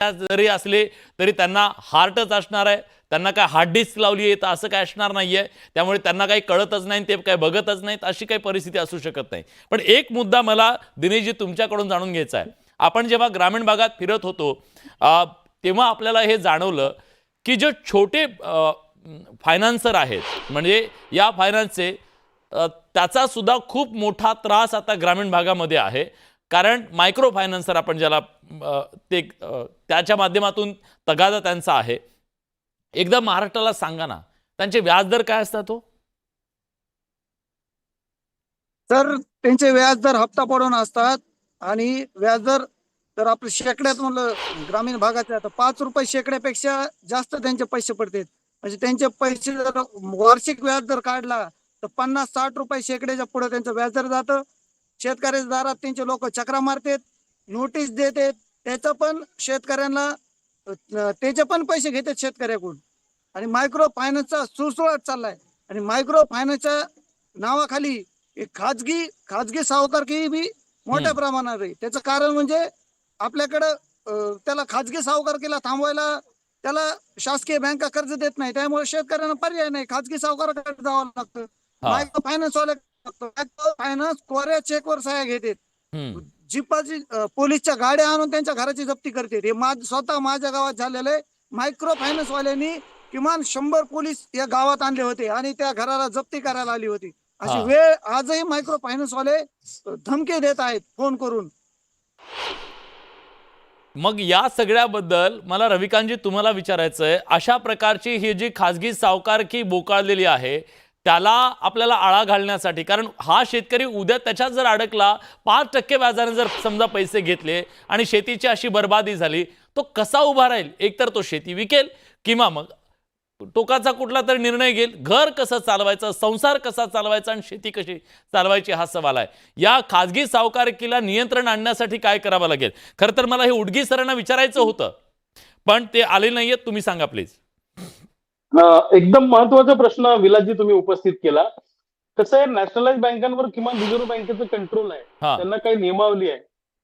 जरी असले तरी त्यांना हार्टच असणार आहे, त्यांना काय हार्ड डिस्क लावली आहे तर असं काय असणार नाहीये, त्यामुळे त्यांना काही कळतच नाही, ते काय बघतच नाहीत, अशी काही परिस्थिती असू शकत नाही. पण एक मुद्दा मला दिनेशजी तुमच्याकडून जाणून घ्यायचा आहे. आपण जेव्हा ग्रामीण भागात फिरत होतो तेव्हा आपल्याला हे जाणवलं की जे छोटे फायनान्सर आहेत, म्हणजे या फायनान्सचे त्याचा सुद्धा खूप मोठा त्रास आता ग्रामीण भागामध्ये आहे. कारण मायक्रो फायनान्सर आपण ज्याला त्याच्या माध्यमातून तगादा त्यांचा आहे. एकदा महाराष्ट्राला सांगा ना, त्यांचे व्याजदर काय असतात हो? तर त्यांचे व्याजदर हप्ता पडून असतात आणि व्याजदर तर आपल्या शेकड्यात म्हणलं ग्रामीण भागात आता 5 रुपये शेकड्यापेक्षा जास्त त्यांचे पैसे पडतात. म्हणजे त्यांचे पैसे जर वार्षिक व्याज जर काढला तर 50-60 रुपये शेकड्याच्या पुढे त्यांचं व्याजदर जातं. शेतकऱ्याच्या दारात त्यांचे लोक चक्रा मारतात, नोटीस देतात, त्याचं पण शेतकऱ्यांना त्याचे पण पैसे घेतात शेतकऱ्याकडून. आणि मायक्रो फायनान्सचा सुळसुळाट चाललाय. आणि मायक्रो फायनान्सच्या नावाखाली एक खाजगी खाजगी सावकारकी बी मोठ्या प्रमाणात आहे. त्याचं कारण म्हणजे आपल्याकडं त्याला खाजगी सावकारकीला थांबवायला त्याला शासकीय बँका कर्ज देत नाही, त्यामुळे शेतकऱ्यांना पर्याय नाही, खाजगी सावकाराकडे जावं लागतं. मायक्रो फायनान्स वाले मायक्रो फायनान्स कोऱ्या चेकवर सह्या घेतात, जीपाची पोलीसच्या गाड्या आणून त्यांच्या घराची जप्ती करते. हे स्वतः माझ्या गावात झालेलं आहे. मायक्रो फायनान्स वाल्यांनी किमान 100 पोलीस या गावात आणले होते आणि त्या घराला जप्ती करायला आली होती. अशी वेळ आजही मायक्रो फायनान्स वाले धमकी देत आहेत फोन करून. मग या सगळ्याबद्दल मला रविकांतजी तुम्हाला विचारायचं आहे, अशा प्रकारची ही जी खाजगी सावकारकी बोकाळलेली आहे त्याला आपल्याला आळा घालण्यासाठी, कारण हा शेतकरी उद्या त्याच्यात जर अडकला, 5% व्याजाने जर समजा पैसे घेतले आणि शेतीची अशी बर्बादी झाली, तो कसा उभा राहील? एकतर तो शेती विकेल किंवा मग टोकाचा कुठला तरी निर्णय घेईल. घर कसं चालवायचं, संसार कसा चालवायचा आणि शेती कशी चालवायची हा सवाल आहे. या खाजगी सावकारकीला नियंत्रण आणण्यासाठी काय करावं लागेल? खरं तर मला हे उडगी सरांना विचारायचं होतं, पण ते आले नाहीयेत. तुम्ही सांगा प्लीज. एकदम महत्वाचा प्रश्न विलासजी तुम्ही उपस्थित केला. कसं आहे, नॅशनलाइज बँकांवर किमान रिझर्व्ह बँकेचं कंट्रोल आहे, त्यांना काही नियमावली आहे.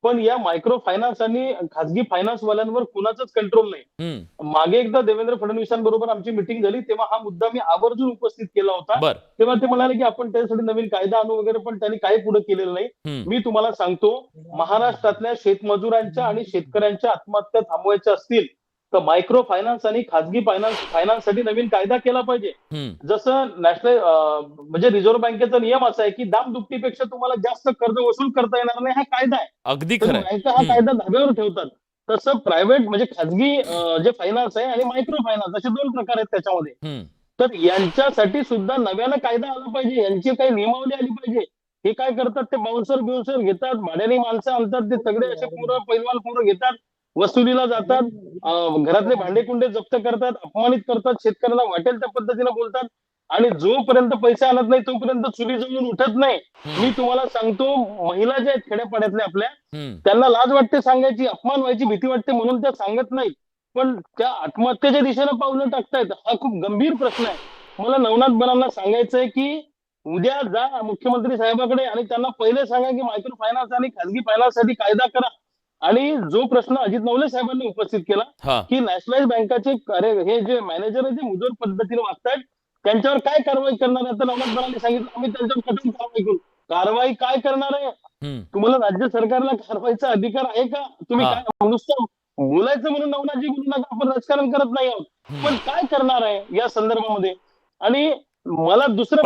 पण या मायक्रो फायनान्स आणि खाजगी फायनान्स वाल्यांवर कुणाचंच कंट्रोल नाही. मागे एकदा देवेंद्र फडणवीसांबरोबर आमची मिटिंग झाली तेव्हा हा मुद्दा मी आवर्जून उपस्थित केला होता. तेव्हा ते म्हणाले की आपण त्यासाठी नवीन कायदा आणू वगैरे, पण त्यांनी काही पुढे केलेलं नाही. मी तुम्हाला सांगतो, महाराष्ट्रातल्या शेतमजुरांच्या आणि शेतकऱ्यांच्या आत्महत्या थांबवायच्या असतील तर मायक्रो फायनान्स आणि खाजगी फायनान्ससाठी नवीन कायदा केला पाहिजे. जसं नॅशनल म्हणजे रिझर्व्ह बँकेचा नियम असा आहे की दामदुपटीपेक्षा तुम्हाला जास्त कर्ज वसूल करता येणार नाही, हा कायदा आहे. अगदी खरं. बँका हा कायदा धाब्यावर ठेवतात. तसं प्रायव्हेट म्हणजे खाजगी जे फायनान्स आहे आणि मायक्रो फायनान्स असे 2 प्रकार आहेत त्याच्यामध्ये. तर यांच्यासाठी सुद्धा नव्यानं कायदा आला पाहिजे, यांची काही नियमावली आली पाहिजे. हे काय करतात, ते बाउन्सर घेतात, भाड्याने माणसं आणतात, ते सगळे असे पैलवान पोरं घेतात, वसुलीला जातात, घरातले भांडेकुंडे जप्त करतात, अपमानित करतात, शेतकऱ्याला वाटेल त्या पद्धतीने बोलतात आणि जोपर्यंत पैसे आणत नाही तोपर्यंत चुली जळून उठत नाही. मी तुम्हाला सांगतो, महिला ज्या आहेत खेड्यापाड्यातल्या आपल्या, त्यांना लाज वाटते सांगायची, अपमान व्हायची भीती वाटते म्हणून त्या सांगत नाहीत, पण त्या आत्महत्येच्या दिशेनं पावलं टाकतायत. हा खूप गंभीर प्रश्न आहे. मला नवनाथ बनांना सांगायचंय की उद्या जा मुख्यमंत्री साहेबाकडे आणि त्यांना पहिले सांगा की मायक्रो फायनान्स आणि खाजगी फायनान्ससाठी कायदा करा. आणि जो प्रश्न अजित नवले साहेबांनी उपस्थित केला की नॅशनलाइज बँकाचे हे जे मॅनेजर आहे ते मुजोर पद्धतीने वागतायत, त्यांच्यावर काय कारवाई करणार आहे? तर नवनाथ बनांनी सांगितलं आम्ही त्यांच्यावर कठोर कारवाई करू. कारवाई काय करणार आहे? तुम्हाला राज्य सरकारला कारवाईचा अधिकार आहे का? तुम्ही काय नुसतं बोलायचं म्हणून नवनाथजी बोलू नका, आपण राजकारण करत नाही आहोत, पण काय करणार आहे या संदर्भामध्ये? आणि मला दुसरं